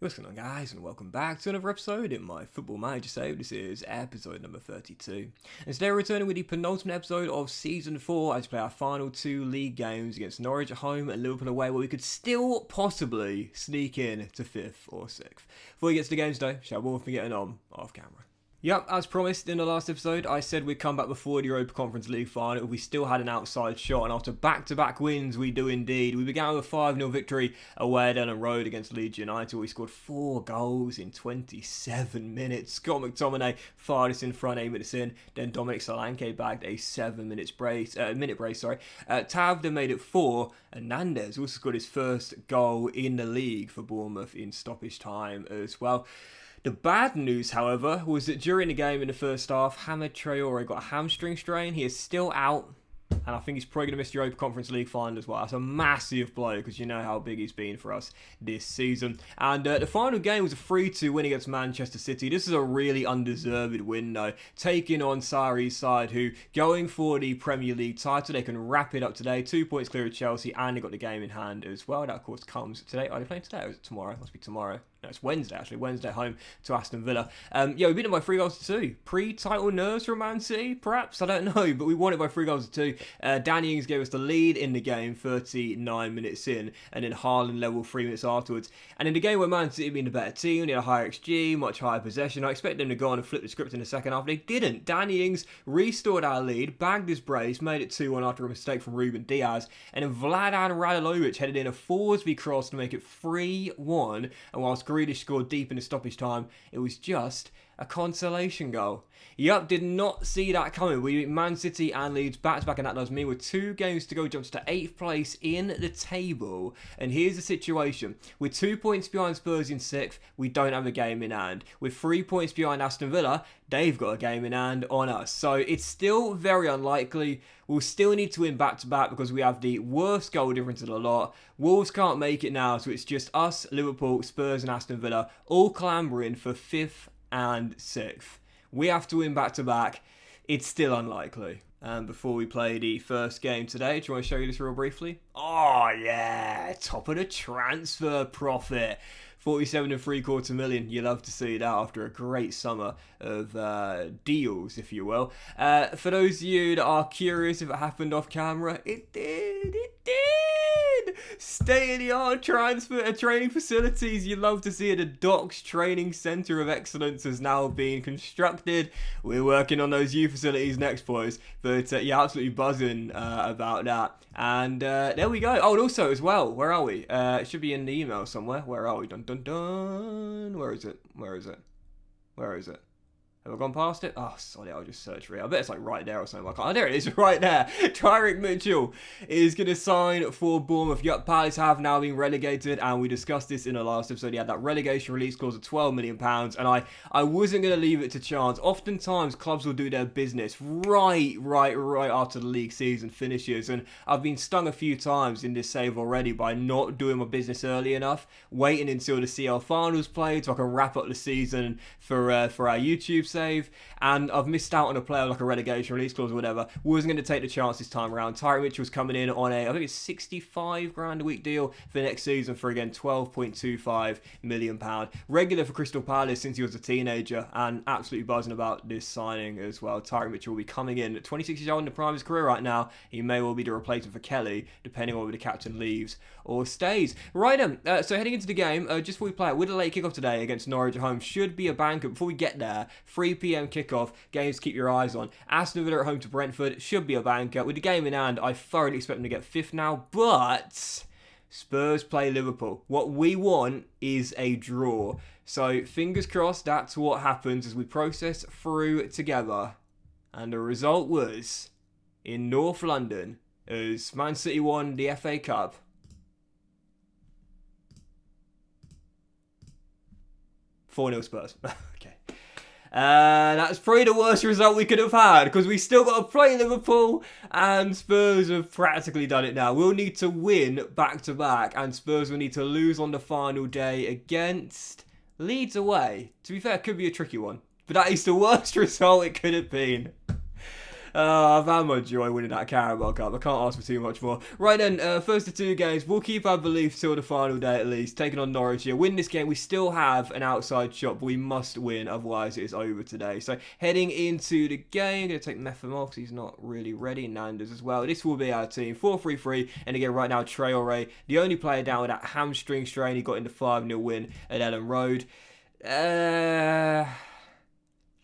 What's going on, guys, and welcome back to another episode in my Football Manager save. This is episode number 32. And today we're returning with the penultimate episode of Season 4 as we play our final two league games against Norwich at home and Liverpool away, where we could still possibly sneak in to 5th or 6th. Before we get to the games though, shall we be getting on off camera? Yep, as promised in the last episode, I said we'd come back before the Europa Conference League final if we still had an outside shot, and after back-to-back wins, we do indeed. We began with a 5-0 victory away at Ellen Road against Leeds United. We scored 4 goals in 27 minutes. Scott McTominay fired us in front 8 minutes in, then Dominic Solanke bagged a 7-minute brace. Tav then made it 4, and Nandez also scored his first goal in the league for Bournemouth in stoppage time as well. The bad news, however, was that during the game in the first half, Hamid Traore got a hamstring strain. He is still out, and I think he's probably going to miss the Europa Conference League final as well. That's a massive blow because you know how big he's been for us this season. And the final game was a 3-2 win against Manchester City. This is a really undeserved win, though, taking on Sarri's side, who, going for the Premier League title, they can wrap it up today. 2 points clear of Chelsea, and they got the game in hand as well. That, of course, comes today. Are they playing today, or is it tomorrow? It must be tomorrow. No, it's Wednesday, actually. Wednesday at home to Aston Villa. We beat them by 3 goals to 2. Pre-title nerves from Man City, perhaps? I don't know, but we won it by 3 goals to 2. Danny Ings gave us the lead in the game 39 minutes in, and then Haaland level 3 minutes afterwards. And in the game where Man City had been the better team, they had a higher XG, much higher possession. I expected them to go on and flip the script in the second half. They didn't. Danny Ings restored our lead, bagged his brace, made it 2-1 after a mistake from Ruben Diaz, and then Vladan Radolovic headed in a Forsby cross to make it 3-1, and whilst Grealish scored deep in the stoppage time, it was just a consolation goal. Yup, did not see that coming. We beat Man City and Leeds back-to-back, and that does mean with 2 games to go, jumps to 8th place in the table. And here's the situation. With 2 points behind Spurs in 6th, we don't have a game in hand. With 3 points behind Aston Villa, they've got a game in hand on us. So it's still very unlikely. We'll still need to win back-to-back because we have the worst goal difference of the lot. Wolves can't make it now, so it's just us, Liverpool, Spurs and Aston Villa all clambering for 5th and 6th. We have to win back-to-back. It's still unlikely. And before we play the first game today, do you want to show you this real briefly? Oh yeah, top of the transfer profit. 47.75 million. You love to see that after a great summer of deals, if you will. For those of you that are curious if it happened off camera, it did. State-of-the-art training facilities. You love to see it. The Docks Training Centre of Excellence has now been constructed. We're working on those youth facilities next, boys. But yeah, absolutely buzzing about that. And there we go. Oh, and also as well, where are we? It should be in the email somewhere. Where are we? Dun dun dun. Where is it? Have I gone past it? Oh, sorry, I'll just search for it. I bet it's like right there or something. Oh, there it is, right there. Tyrick Mitchell is going to sign for Bournemouth. Yup, Palace have now been relegated, and we discussed this in the last episode. He had that relegation release clause of £12 million, and I wasn't going to leave it to chance. Oftentimes, clubs will do their business right after the league season finishes, and I've been stung a few times in this save already by not doing my business early enough, waiting until the CL finals played so I can wrap up the season for our YouTube save, and I've missed out on a player like a relegation release clause or whatever. Wasn't going to take the chance this time around. Tyrick Mitchell's coming in on I think it's 65 grand a week deal for next season for, again, £12.25 million. Regular for Crystal Palace since he was a teenager, and absolutely buzzing about this signing as well. Tyrick Mitchell will be coming in at 26 years old in the prime of his career right now. He may well be the replacement for Kelly, depending on whether the captain leaves or stays. Right then, so heading into the game, just before we play it, with a late kickoff today against Norwich at home, should be a banker. Before we get there, 3 p.m. kickoff, games to keep your eyes on. Aston Villa at home to Brentford, should be a banker. With the game in hand, I thoroughly expect them to get 5th now, but Spurs play Liverpool. What we want is a draw. So fingers crossed that's what happens as we process through together. And the result was, in North London, as Man City won the FA Cup, 4-0 Spurs. Okay. That's probably the worst result we could have had because we still got to play Liverpool and Spurs have practically done it now. We'll need to win back-to-back and Spurs will need to lose on the final day against Leeds away. To be fair, it could be a tricky one, but that is the worst result it could have been. I've had my joy winning that Carabao Cup. I can't ask for too much more. Right then, first of 2 games. We'll keep our belief till the final day at least. Taking on Norwich here. Win this game. We still have an outside shot, but we must win. Otherwise, it is over today. So, heading into the game. Going to take Metham off because he's not really ready. Nanders as well. This will be our team. 4-3-3. And again, right now, Traore, the only player down with that hamstring strain. He got in the 5-0 win at Ellen Road.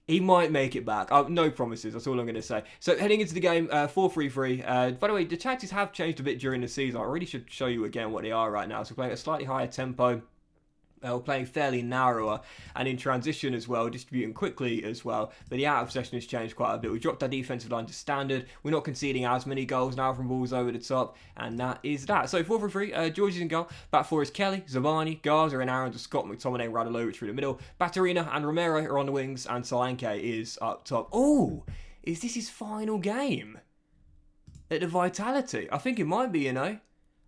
He might make it back. No promises, that's all I'm going to say. So, heading into the game, 4-3-3. By the way, the chances have changed a bit during the season. I really should show you again what they are right now. So, we're playing at a slightly higher tempo. We're playing fairly narrower and in transition as well, distributing quickly as well. But the out of possession has changed quite a bit. We dropped our defensive line to standard. We're not conceding as many goals now from balls over the top. And that is that. So 4-3-3, George is in goal. Back 4 is Kelly, Zabani, Garza and Aaron to Scott, McTominay, Radulovic through the middle. Batarina and Romero are on the wings and Solanke is up top. Oh, is this his final game at the Vitality? I think it might be, you know.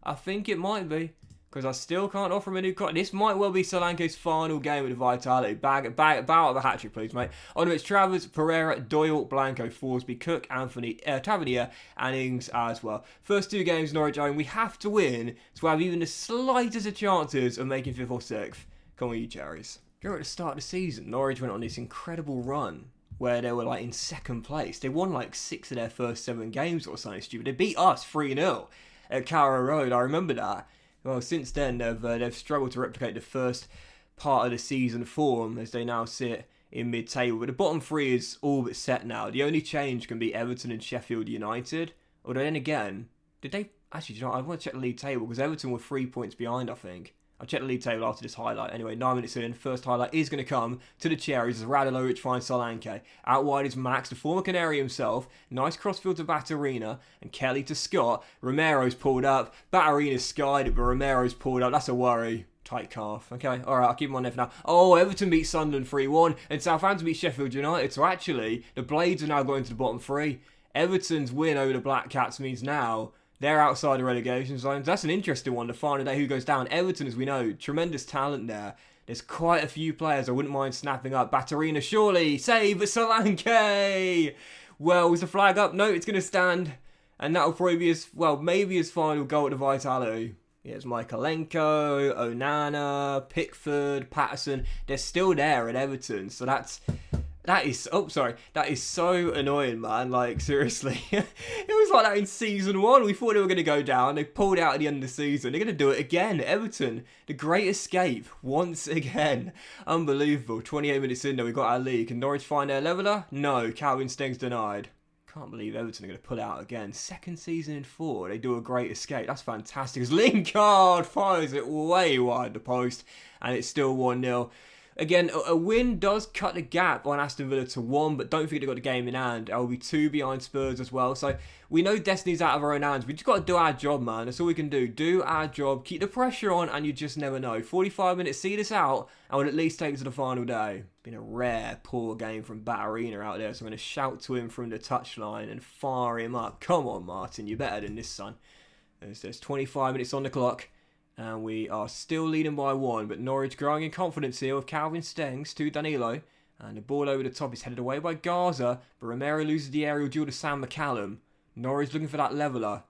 I think it might be. Because I still can't offer him a new contract. This might well be Solanke's final game with the Vitality. Bow out of a hat-trick, please, mate. On it's Travers, Pereira, Doyle, Blanco, Forsby, Cook, Anthony, Tavernier, and Ings as well. First 2 games, Norwich own. We have to win to have even the slightest of chances of making 5th or 6th. Come on, you cherries. During the start of the season, Norwich went on this incredible run where they were like in 2nd place. They won like 6 of their first 7 games or something stupid. They beat us 3-0 at Carrow Road. I remember that. Well, since then, they've struggled to replicate the first part of the season form as they now sit in mid-table. But the bottom 3 is all but set now. The only change can be Everton and Sheffield United. Although then again, did they... Actually, you know, I want to check the league table because Everton were 3 points behind, I think. I'll check the league table after this highlight. Anyway, 9 minutes in, first highlight is going to come to the Cherries as Radulovic finds Solanke. Out wide is Max, the former Canary himself. Nice crossfield to Batarina and Kelly to Scott. Romero's pulled up. Batarina's skied it, but Romero's pulled up. That's a worry. Tight calf. Okay, alright, I'll keep him on there for now. Oh, Everton beat Sunderland 3-1 and Southampton beat Sheffield United. So actually, the Blades are now going to the bottom 3. Everton's win over the Black Cats means now they're outside the relegation zones. That's an interesting one, the final day who goes down. Everton, as we know, tremendous talent there. There's quite a few players I wouldn't mind snapping up. Batarina, surely. Save, but Solanke! Well, was the flag up? No, it's going to stand. And that'll probably be his, well, maybe his final goal at the Vitality. Yeah, it's Michaelenko, Onana, Pickford, Patterson. They're still there at Everton. So that is so annoying, man. Like, seriously. It was like that in season 1. We thought they were going to go down. They pulled out at the end of the season. They're going to do it again. Everton, the great escape, once again. Unbelievable. 28 minutes in, though, we got our league. Can Norwich find their leveller? No. Calvin Steng's denied. Can't believe Everton are going to pull out again. 2nd season in 4. They do a great escape. That's fantastic. As Lingard fires it way wide the post. And it's still 1-0. Again, a win does cut the gap on Aston Villa to 1, but don't forget they've got the game in hand. I'll be 2 behind Spurs as well. So we know destiny's out of our own hands. We just got to do our job, man. That's all we can do. Do our job. Keep the pressure on, and you just never know. 45 minutes, see this out, and we'll at least take it to the final day. It's been a rare, poor game from Batarina out there, so I'm going to shout to him from the touchline and fire him up. Come on, Martin. You're better than this, son. There's 25 minutes on the clock. And we are still leading by 1, but Norwich growing in confidence here with Calvin Stengs to Danilo. And the ball over the top is headed away by Garza, but Romero loses the aerial duel to Sam McCallum. Norwich looking for that leveller.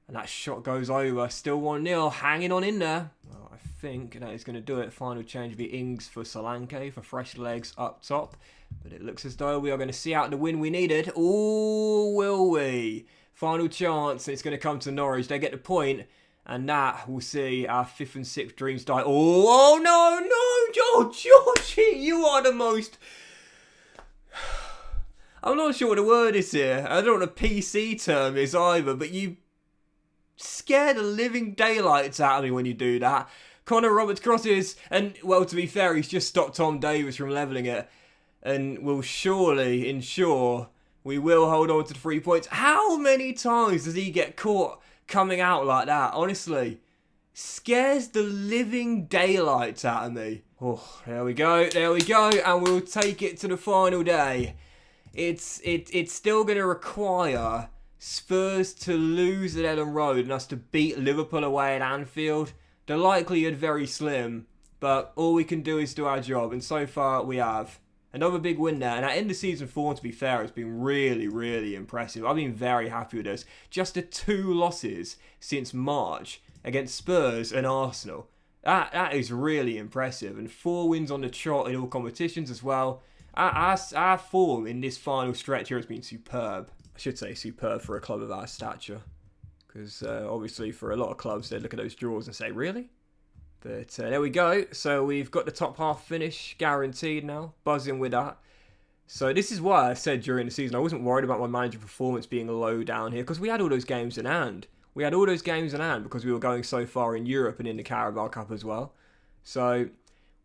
And that shot goes over, still 1-0, hanging on in there. Well, I think that is going to do it. Final change will be Ings for Solanke for fresh legs up top. But it looks as though we are going to see out the win we needed. Ooh, will we? Final chance, and it's going to come to Norwich. They get the point. And that will see our 5th and 6th dreams die. Oh no, Georgie, you are the most... I'm not sure what the word is here. I don't know what the PC term is either, but you scare the living daylights out of me when you do that. Connor Roberts crosses, and, well, to be fair, he's just stopped Tom Davies from levelling it. And will surely ensure we will hold on to the 3 points. How many times does he get caught coming out like that? Honestly, scares the living daylights out of me. Oh, there we go, and we'll take it to the final day. It's still going to require Spurs to lose at Ellen Road and us to beat Liverpool away at Anfield. The likelihood very slim, but all we can do is do our job, and so far we have. Another big win there. And at end of season 4, to be fair, it's been really, really impressive. I've been very happy with this. Just the 2 losses since March against Spurs and Arsenal. That is really impressive. And 4 wins on the trot in all competitions as well. Our form in this final stretch here has been superb. I should say superb for a club of our stature. Because obviously for a lot of clubs, they look at those draws and say, really? But there we go. So we've got the top half finish guaranteed now. Buzzing with that. So this is why I said during the season I wasn't worried about my manager performance being low down here. Because we had all those games in hand. We had all those games in hand because we were going so far in Europe and in the Carabao Cup as well. So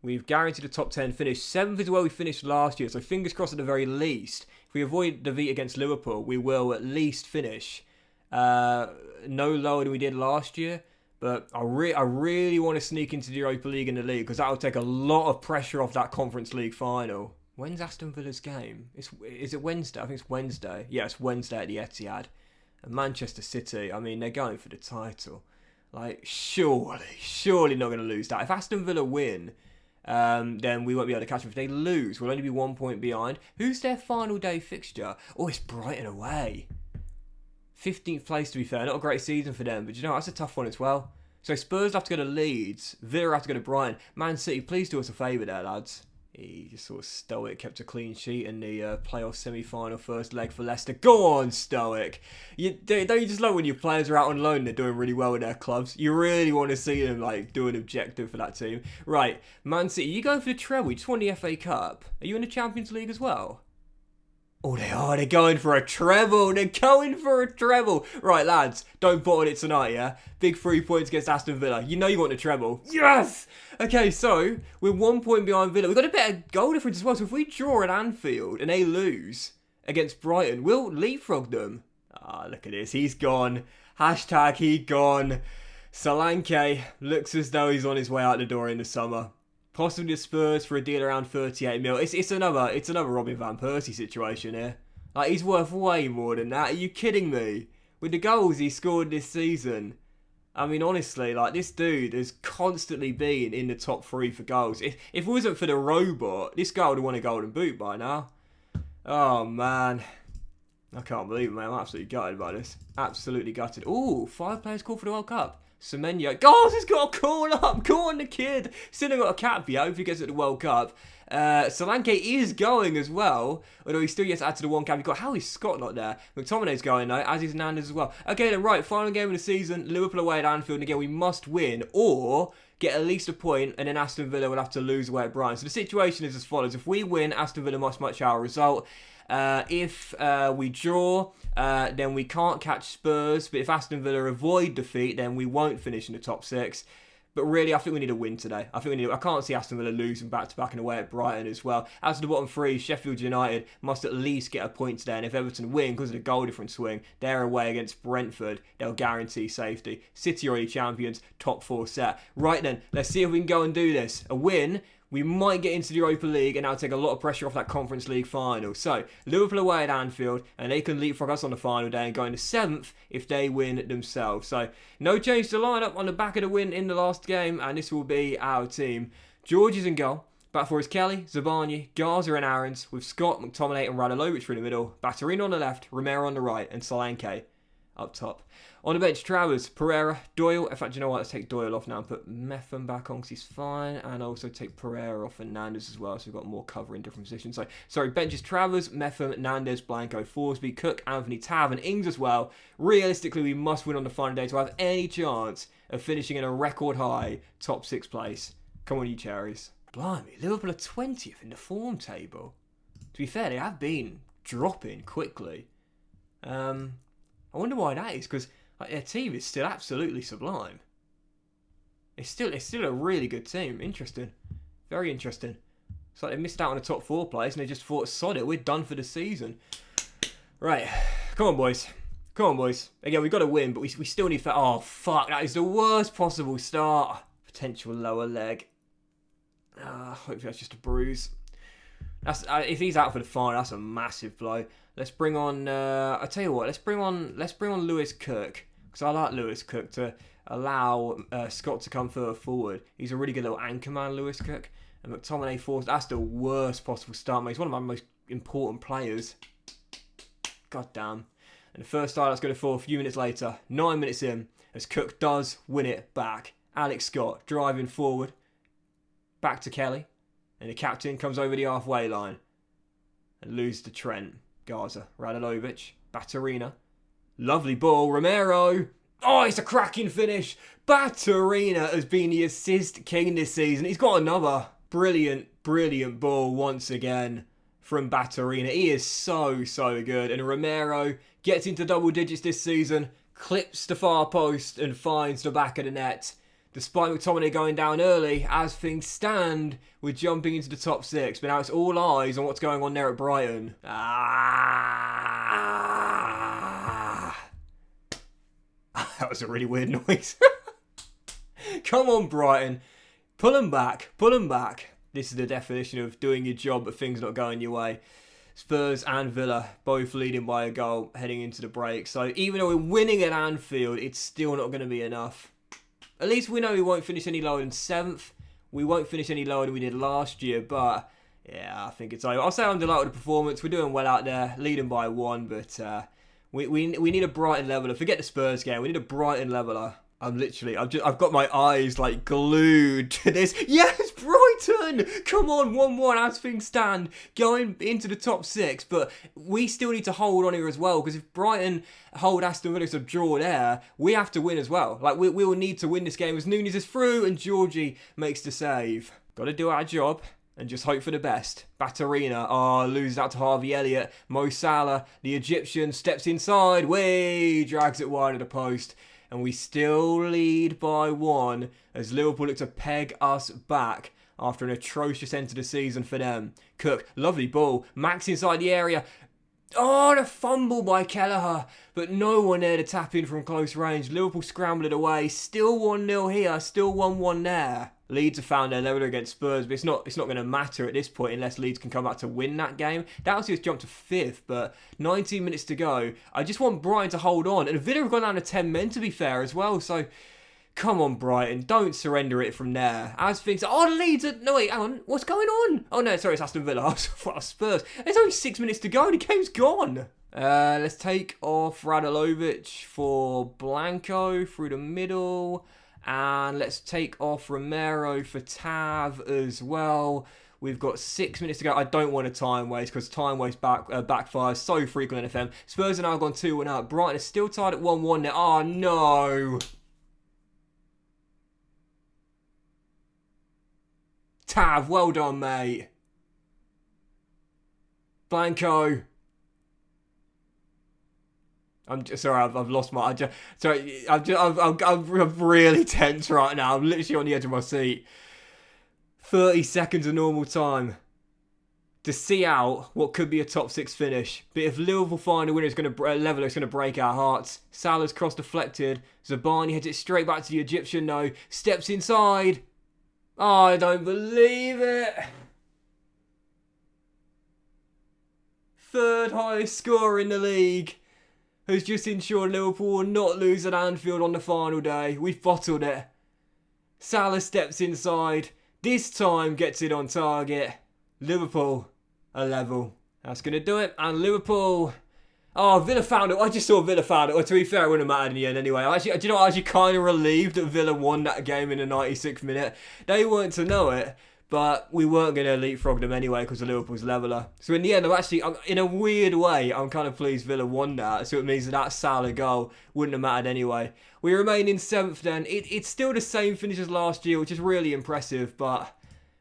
we've guaranteed a top 10 finish. 7th is where we finished last year. So fingers crossed at the very least. If we avoid defeat against Liverpool, we will at least finish no lower than we did last year. But I really want to sneak into the Europa League and the league because that will take a lot of pressure off that Conference League final. When's Aston Villa's game? Is it Wednesday? I think it's Wednesday. Yeah, it's Wednesday at the Etihad. And Manchester City, I mean, they're going for the title. Like, surely not going to lose that. If Aston Villa win, then we won't be able to catch them. If they lose, we'll only be 1 point behind. Who's their final day fixture? Oh, it's Brighton away. 15th place, to be fair. Not a great season for them, but you know, that's a tough one as well. So Spurs have to go to Leeds. Villa have to go to Brighton. Man City, please do us a favour there, lads. He just sort of stoic, kept a clean sheet in the playoff semi-final first leg for Leicester. Go on, stoic. Don't you just love when your players are out on loan and they're doing really well with their clubs? You really want to see them like do an objective for that team. Right, Man City, you going for the treble? You just won the FA Cup. Are you in the Champions League as well? Oh, they are. They're going for a treble. They're going for a treble. Right, lads, don't bottle it tonight, yeah? Big 3 points against Aston Villa. You know you want the treble. Yes! Okay, so we're 1 point behind Villa. We've got a better goal difference as well. So if we draw at Anfield and they lose against Brighton, we'll leapfrog them. Ah, look at this. He's gone. Hashtag he gone. Solanke looks as though he's on his way out the door in the summer. Possibly the Spurs for a deal around 38 mil. It's another Robin Van Persie situation here. Like, he's worth way more than that. Are you kidding me? With the goals he scored this season. I mean, honestly, like, this dude has constantly been in the top 3 for goals. If it wasn't for the robot, this guy would have won a golden boot by now. Oh, man. I can't believe it, man. I'm absolutely gutted by this. Absolutely gutted. Ooh, 5 players called for the World Cup. Semenyo. God, he's got a call up. Go on, the kid. Still got a cap yet. Hope he gets at the World Cup. Solanke is going as well. Although he's still yet to add to the 1 cap. You've got Harry Scott not there. McTominay's going though, as is Hernandez as well. Okay then, right. Final game of the season. Liverpool away at Anfield. And again, we must win or get at least a point. And then Aston Villa will have to lose away at Brighton. So the situation is as follows. If we win, Aston Villa must match our result. If we draw, then we can't catch Spurs. But if Aston Villa avoid defeat, then we won't finish in the top 6. But really, I think we need a win today. I can't see Aston Villa losing back-to-back and away at Brighton as well. As to the bottom 3, Sheffield United must at least get a point today. And if Everton win because of the goal difference swing, they're away against Brentford. They'll guarantee safety. City already champions, top 4 set. Right then, let's see if we can go and do this. A win. We might get into the Europa League and that'll take a lot of pressure off that Conference League final. So, Liverpool away at Anfield and they can leapfrog us on the final day and go into 7th if they win themselves. So, no change to lineup on the back of the win in the last game and this will be our team. George is in goal. Back for is Kelly, Zabani, Garza and Aarons with Scott, McTominay and Radalovic in the middle. Batterino on the left, Romero on the right and Solanke up top. On the bench, Travers, Pereira, Doyle. In fact, you know what? Let's take Doyle off now and put Metham back on because he's fine. And also take Pereira off and Nandez as well. So we've got more cover in different positions. So, sorry, bench is Travers, Metham, Nandez, Blanco, Forsby, Cook, Anthony, Tav and Ings as well. Realistically, we must win on the final day to have any chance of finishing in a record high top 6 place. Come on, you cherries. Blimey, Liverpool are 20th in the form table. To be fair, they have been dropping quickly. I wonder why that is because their team is still absolutely sublime. It's still a really good team. Interesting. Very interesting. It's like they missed out on the top 4 place and they just thought, sod it, we're done for the season. Right. Come on, boys. Come on, boys. Again, we've got to win, but we still need... Oh, fuck. That is the worst possible start. Potential lower leg. Hopefully that's just a bruise. That's if he's out for the final, that's a massive blow. Let's bring on... I tell you what, let's bring on Lewis Cook. Because I like Lewis Cook to allow Scott to come further forward. He's a really good little anchor man, Lewis Cook. And McTominay forced. That's the worst possible start, mate. He's one of my most important players. God damn. And the first start that's going to fall a few minutes later. 9 minutes in. As Cook does win it back. Alex Scott driving forward. Back to Kelly. And the captain comes over the halfway line. And loses to Trent. Gaza. Radalovic. Baturina. Lovely ball. Romero. Oh, it's a cracking finish. Baturina has been the assist king this season. He's got another brilliant ball once again from Baturina. He is so good. And Romero gets into double digits this season, clips the far post and finds the back of the net. Despite McTominay going down early, as things stand, we're jumping into the top 6. But now it's all eyes on what's going on there at Brighton. That was a really weird noise. Come on, Brighton. Pull them back. This is the definition of doing your job but things not going your way. Spurs and Villa both leading by a goal heading into the break. So even though we're winning at Anfield, it's still not going to be enough. At least we know we won't finish any lower than 7th. We won't finish any lower than we did last year. But yeah, I think it's over. I'll say I'm delighted with the performance. We're doing well out there, leading by 1. But we need a Brighton leveller. Forget the Spurs game. We need a Brighton leveller. I've got my eyes like glued to this. Yes, Brighton! Come on, 1-1 as things stand, going into the top 6. But we still need to hold on here as well, because if Brighton hold Aston Villa to draw there, we have to win as well. Like we will need to win this game as Nunes is through and Georgie makes the save. Got to do our job and just hope for the best. Baturina, loses out to Harvey Elliott. Mo Salah, the Egyptian, steps inside, drags it wide of the post. And we still lead by 1 as Liverpool look to peg us back after an atrocious end to the season for them. Cook, lovely ball. Max inside the area. Oh, the fumble by Kelleher. But no one there to tap in from close range. Liverpool scrambled it away. Still 1-0 here. Still 1-1 there. Leeds have found their leveller against Spurs, but it's not going to matter at this point unless Leeds can come back to win that game. That was just jumped to 5th, but 19 minutes to go. I just want Brighton to hold on. And Villa have gone down to 10 men, to be fair, as well. So, come on, Brighton. Don't surrender it from there. As things... Oh, Leeds are... No, wait, hang on. What's going on? Oh, no, sorry, it's Aston Villa. I thought it was Spurs. There's only 6 minutes to go. The game's gone. Let's take off Radalovic for Blanco through the middle. And let's take off Romero for Tav as well. We've got 6 minutes to go. I don't want a time waste because time waste backfires so frequently in FM. Spurs are now gone 2-1 up. Brighton is still tied at 1-1 now. Oh, no. Tav, well done, mate. Blanco. I'm sorry, I've lost my... I'm really tense right now. I'm literally on the edge of my seat. 30 seconds of normal time to see out what could be a top 6 finish. But if Liverpool find a winner, it's going to level. It's going to break our hearts. Salah's cross deflected. Zabani heads it straight back to the Egyptian. No, steps inside. Oh, I don't believe it. Third highest scorer in the league has just ensured Liverpool will not lose at Anfield on the final day. We've bottled it. Salah steps inside. This time gets it on target. Liverpool are level. That's going to do it. And Liverpool... Oh, Villa found it. I just saw Villa found it. Well, to be fair, it wouldn't have mattered in the end anyway. Do you know what? I was actually kind of relieved that Villa won that game in the 96th minute. They weren't to know it. But we weren't going to leapfrog them anyway because of Liverpool's leveller. So in the end, in a weird way, I'm kind of pleased Villa won that. So it means that Salah goal wouldn't have mattered anyway. We remain in 7th then. It's still the same finish as last year, which is really impressive. But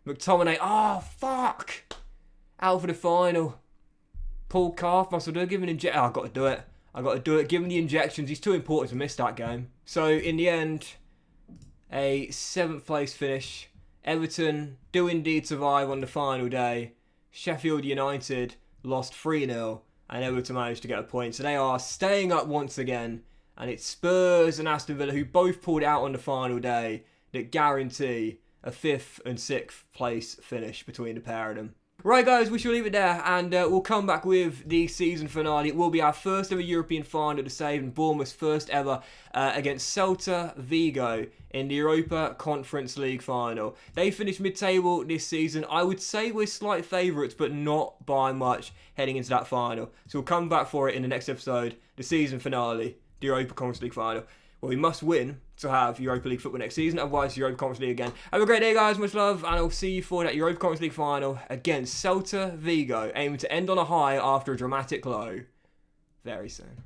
McTominay, oh, fuck. Out for the final. Pulled calf muscle. Give him an injection. Oh, I've got to do it. Give him the injections. He's too important to miss that game. So in the end, a 7th place finish. Everton do indeed survive on the final day. Sheffield United lost 3-0 and Everton managed to get a point. So they are staying up once again. And it's Spurs and Aston Villa who both pulled out on the final day that guarantee a 5th and 6th place finish between the pair of them. Right, guys, we shall leave it there, and we'll come back with the season finale. It will be our first ever European final to save, and Bournemouth's first ever against Celta Vigo in the Europa Conference League final. They finished mid-table this season. I would say we're slight favourites, but not by much heading into that final. So we'll come back for it in the next episode, the season finale, the Europa Conference League final. Well, we must win to have Europa League football next season, otherwise Europa Conference League again. Have a great day, guys, much love, and I'll see you for that Europa Conference League final against Celta Vigo, aiming to end on a high after a dramatic low very soon.